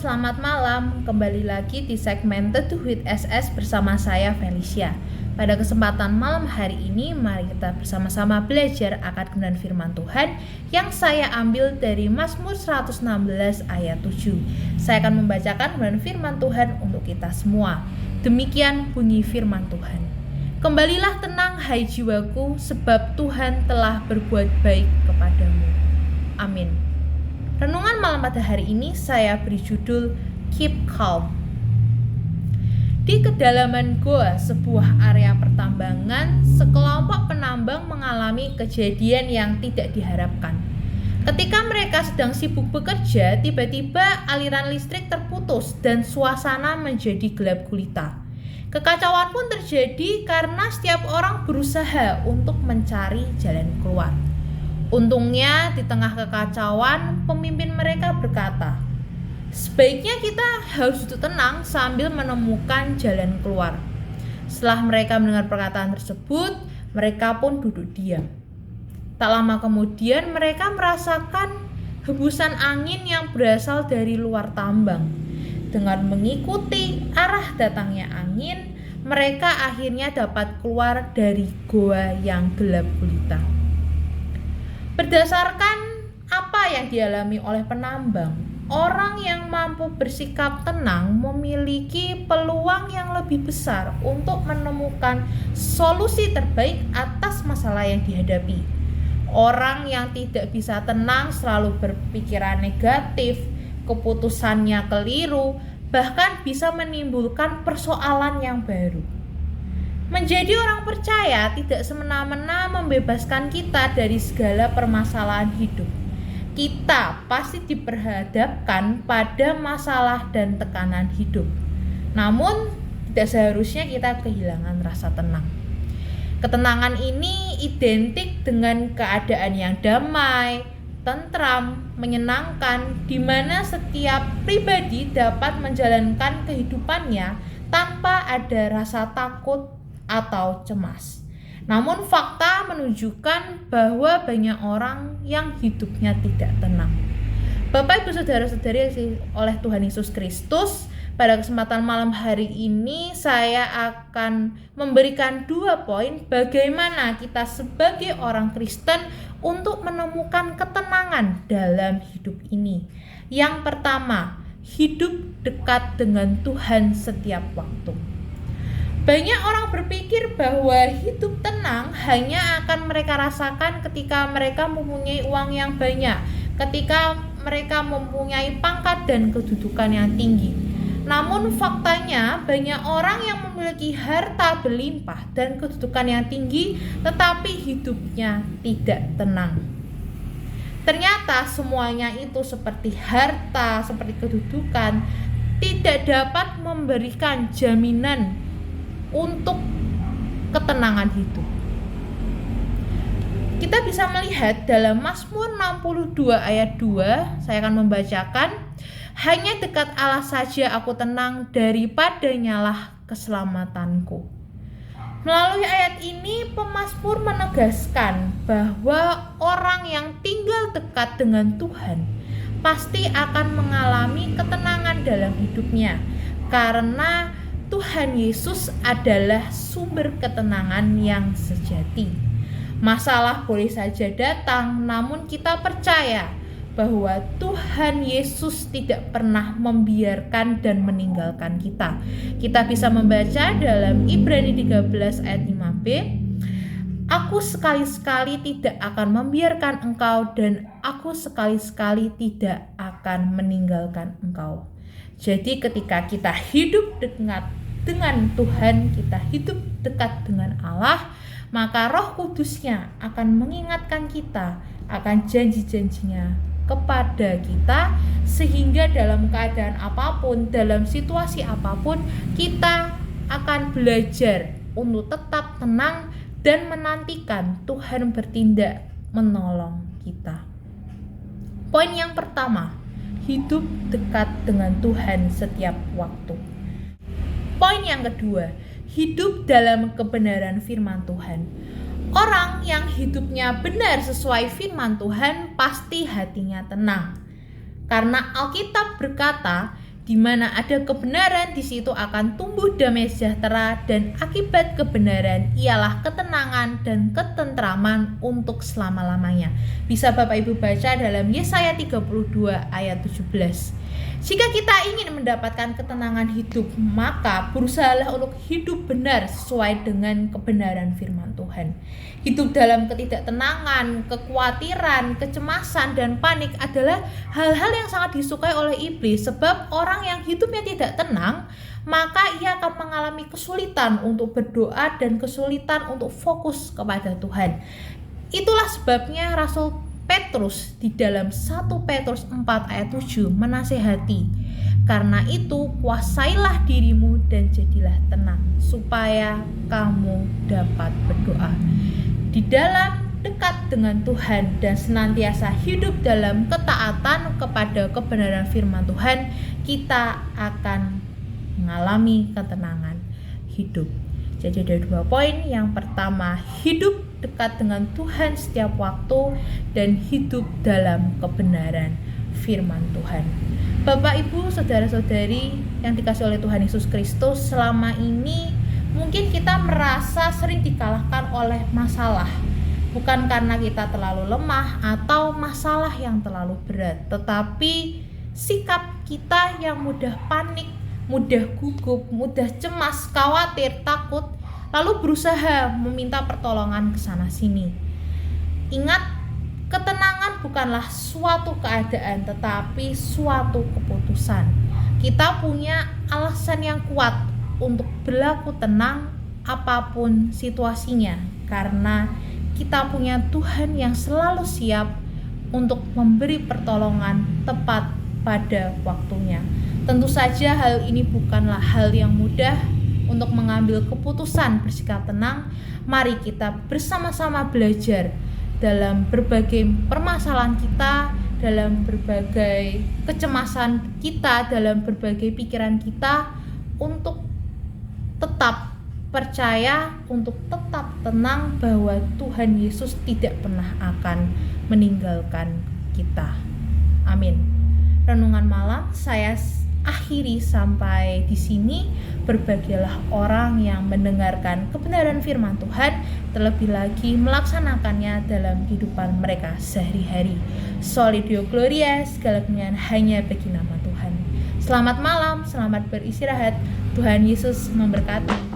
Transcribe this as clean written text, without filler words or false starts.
selamat malam. Kembali lagi di segmen Teduh with SS bersama saya Felicia. Pada kesempatan malam hari ini, mari kita bersama-sama belajar akan kebenaran firman Tuhan yang saya ambil dari Mazmur 116 ayat 7. Saya akan membacakan kebenaran firman Tuhan untuk kita semua. Demikian bunyi firman Tuhan. Kembalilah tenang hai jiwaku, sebab Tuhan telah berbuat baik kepadamu. Amin. Renungan malam pada hari ini saya beri judul Keep Calm. Di kedalaman goa sebuah area pertambangan, sekelompok penambang mengalami kejadian yang tidak diharapkan. Ketika mereka sedang sibuk bekerja, tiba-tiba aliran listrik terputus dan suasana menjadi gelap gulita. Kekacauan pun terjadi karena setiap orang berusaha untuk mencari jalan keluar. Untungnya di tengah kekacauan, pemimpin mereka berkata, sebaiknya kita harus duduk tenang sambil menemukan jalan keluar. Setelah mereka mendengar perkataan tersebut, mereka pun duduk diam. Tak lama kemudian mereka merasakan hembusan angin yang berasal dari luar tambang. Dengan mengikuti arah datangnya angin, mereka akhirnya dapat keluar dari goa yang gelap gulita. Berdasarkan apa yang dialami oleh penambang, orang yang mampu bersikap tenang memiliki peluang yang lebih besar untuk menemukan solusi terbaik atas masalah yang dihadapi. Orang yang tidak bisa tenang selalu berpikiran negatif, keputusannya keliru, bahkan bisa menimbulkan persoalan yang baru. Menjadi orang percaya tidak semena-mena membebaskan kita dari segala permasalahan hidup. Kita pasti diperhadapkan pada masalah dan tekanan hidup. Namun, tidak seharusnya kita kehilangan rasa tenang. Ketenangan ini identik dengan keadaan yang damai, tentram, menyenangkan, di mana setiap pribadi dapat menjalankan kehidupannya tanpa ada rasa takut atau cemas. Namun fakta menunjukkan bahwa banyak orang yang hidupnya tidak tenang. Bapak Ibu Saudara-saudari oleh Tuhan Yesus Kristus, pada kesempatan malam hari ini saya akan memberikan 2 poin bagaimana kita sebagai orang Kristen untuk menemukan ketenangan dalam hidup ini. Yang pertama, hidup dekat dengan Tuhan setiap waktu. Banyak orang berpikir bahwa hidup tenang hanya akan mereka rasakan ketika mereka mempunyai uang yang banyak, ketika mereka mempunyai pangkat dan kedudukan yang tinggi. Namun faktanya banyak orang yang memiliki harta berlimpah dan kedudukan yang tinggi, tetapi hidupnya tidak tenang. Ternyata semuanya itu seperti harta, seperti kedudukan, tidak dapat memberikan jaminan untuk ketenangan hidup. Kita bisa melihat dalam Mazmur 62 ayat 2, saya akan membacakan, hanya dekat Allah saja aku tenang, daripadanyalah keselamatanku. Melalui ayat ini pemazmur menegaskan bahwa orang yang tinggal dekat dengan Tuhan pasti akan mengalami ketenangan dalam hidupnya, karena Tuhan Yesus adalah sumber ketenangan yang sejati. Masalah boleh saja datang, namun kita percaya bahwa Tuhan Yesus tidak pernah membiarkan dan meninggalkan kita. Kita bisa membaca dalam Ibrani 13 ayat 5b, aku sekali-sekali tidak akan membiarkan engkau dan aku sekali-sekali tidak akan meninggalkan engkau. Jadi ketika kita hidup dekat dengan Tuhan, kita hidup dekat dengan Allah, maka Roh Kudusnya akan mengingatkan kita akan janji-janjinya kepada kita, sehingga dalam keadaan apapun, dalam situasi apapun, kita akan belajar untuk tetap tenang dan menantikan Tuhan bertindak menolong kita. Poin yang pertama, hidup dekat dengan Tuhan setiap waktu. Poin yang kedua, hidup dalam kebenaran firman Tuhan. Orang yang hidupnya benar sesuai firman Tuhan pasti hatinya tenang. Karena Alkitab berkata, Di mana ada kebenaran, di situ akan tumbuh damai sejahtera, dan akibat kebenaran ialah ketenangan dan ketentraman untuk selama-lamanya. Bisa Bapak Ibu baca dalam Yesaya 32 ayat 17. Jika kita ingin mendapatkan ketenangan hidup, maka berusahalah untuk hidup benar sesuai dengan kebenaran firman Tuhan. Hidup dalam ketidaktenangan, kekhawatiran, kecemasan, dan panik adalah hal-hal yang sangat disukai oleh iblis, sebab orang yang hidupnya tidak tenang, maka ia akan mengalami kesulitan untuk berdoa dan kesulitan untuk fokus kepada Tuhan. Itulah sebabnya Rasul Petrus di dalam 1 Petrus 4 ayat 7 menasihati, karena itu kuasailah dirimu dan jadilah tenang, supaya kamu dapat berdoa. Di dalam dekat dengan Tuhan dan senantiasa hidup dalam ketaatan kepada kebenaran firman Tuhan, kita akan mengalami ketenangan hidup. Jadi ada 2 poin. Yang pertama, hidup dekat dengan Tuhan setiap waktu dan hidup dalam kebenaran firman Tuhan. Bapak, Ibu, saudara-saudari yang dikasih oleh Tuhan Yesus Kristus, selama ini mungkin kita merasa sering dikalahkan oleh masalah. Bukan karena kita terlalu lemah atau masalah yang terlalu berat, tetapi sikap kita yang mudah panik, mudah gugup, mudah cemas, khawatir, takut, lalu berusaha meminta pertolongan ke sana sini. Ingat, ketenangan bukanlah suatu keadaan, tetapi suatu keputusan. Kita punya alasan yang kuat untuk berlaku tenang apapun situasinya, karena kita punya Tuhan yang selalu siap untuk memberi pertolongan tepat pada waktunya. Tentu saja hal ini bukanlah hal yang mudah untuk mengambil keputusan bersikap tenang. Mari kita bersama-sama belajar dalam berbagai permasalahan kita, dalam berbagai kecemasan kita, dalam berbagai pikiran kita, untuk tetap percaya, untuk tetap tenang bahwa Tuhan Yesus tidak pernah akan meninggalkan kita. Amin. Renungan malam saya akhiri sampai di sini. Berbahagialah orang yang mendengarkan kebenaran firman Tuhan, terlebih lagi melaksanakannya dalam kehidupan mereka sehari-hari. Soli Deo Gloria, segala kemuliaan hanya bagi nama Tuhan. Selamat malam, selamat beristirahat. Tuhan Yesus memberkati.